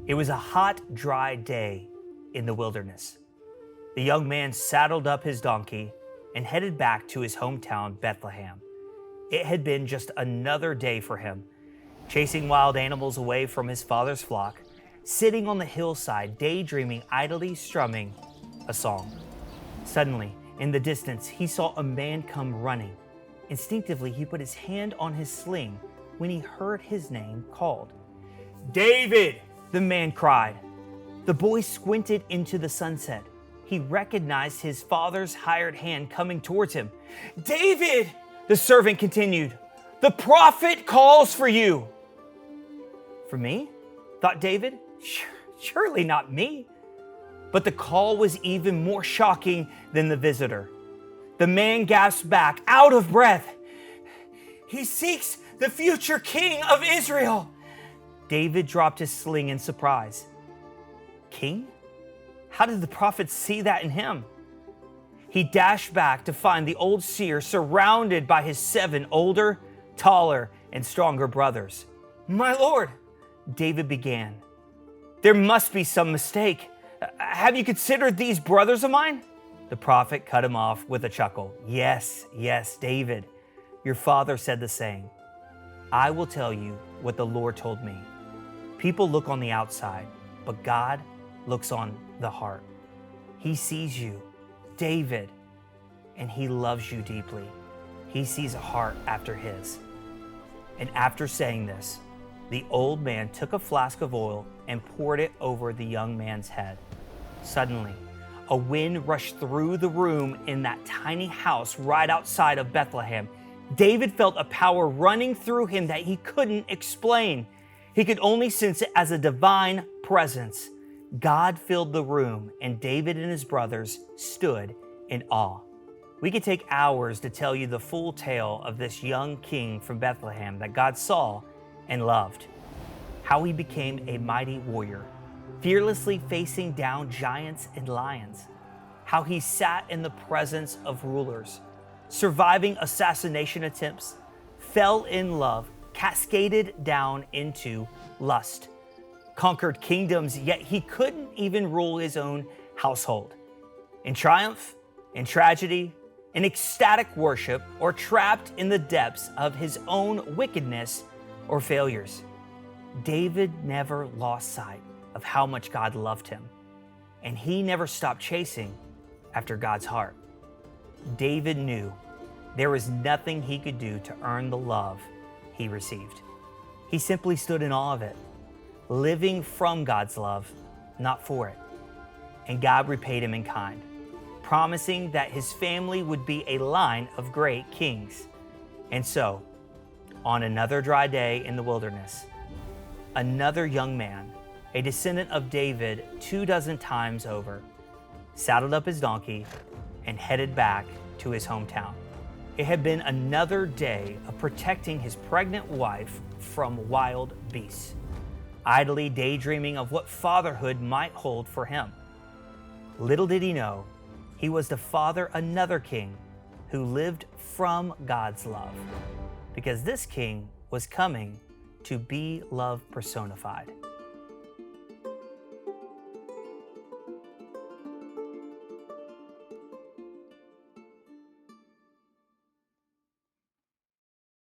It was a hot, dry day in the wilderness. The young man saddled up his donkey and headed back to his hometown, Bethlehem. It had been just another day for him, chasing wild animals away from his father's flock, sitting on the hillside, daydreaming, idly strumming a song. Suddenly, in the distance, he saw a man come running. Instinctively, he put his hand on his sling when he heard his name called. "David!" the man cried. The boy squinted into the sunset. He recognized his father's hired hand coming towards him. "David!" the servant continued. "The prophet calls for you." "For me?" thought David. Surely not me." But the call was even more shocking than the visitor. The man gasped back, out of breath. "He seeks the future king of Israel." David dropped his sling in surprise. King? How did the prophet see that in him? He dashed back to find the old seer surrounded by his 7 older, taller, and stronger brothers. "My lord," David began, "there must be some mistake. Have you considered these brothers of mine?" The prophet cut him off with a chuckle. Yes, David, your father said the same. I will tell you what the Lord told me. People look on the outside, but God looks on the heart. He sees you, David, and he loves you deeply. He sees a heart after his. And after saying this, the old man took a flask of oil and poured it over the young man's head. Suddenly, a wind rushed through the room in that tiny house right outside of Bethlehem. David felt a power running through him that he couldn't explain. He could only sense it as a divine presence. God filled the room, and David and his brothers stood in awe. We could take hours to tell you the full tale of this young king from Bethlehem that God saw and loved. How he became a mighty warrior, fearlessly facing down giants and lions. How he sat in the presence of rulers, surviving assassination attempts, fell in love, cascaded down into lust, conquered kingdoms, yet he couldn't even rule his own household. In triumph, in tragedy, in ecstatic worship, or trapped in the depths of his own wickedness or failures, David never lost sight of how much God loved him, and he never stopped chasing after God's heart. David knew there was nothing he could do to earn the love he received. He simply stood in awe of it, living from God's love, not for it. And God repaid him in kind, promising that his family would be a line of great kings. And so, on another dry day in the wilderness, another young man, a descendant of David 24 times over, saddled up his donkey and headed back to his hometown. It had been another day of protecting his pregnant wife from wild beasts, idly daydreaming of what fatherhood might hold for him. Little did he know, he was to father another king who lived from God's love, because this king was coming to be love personified.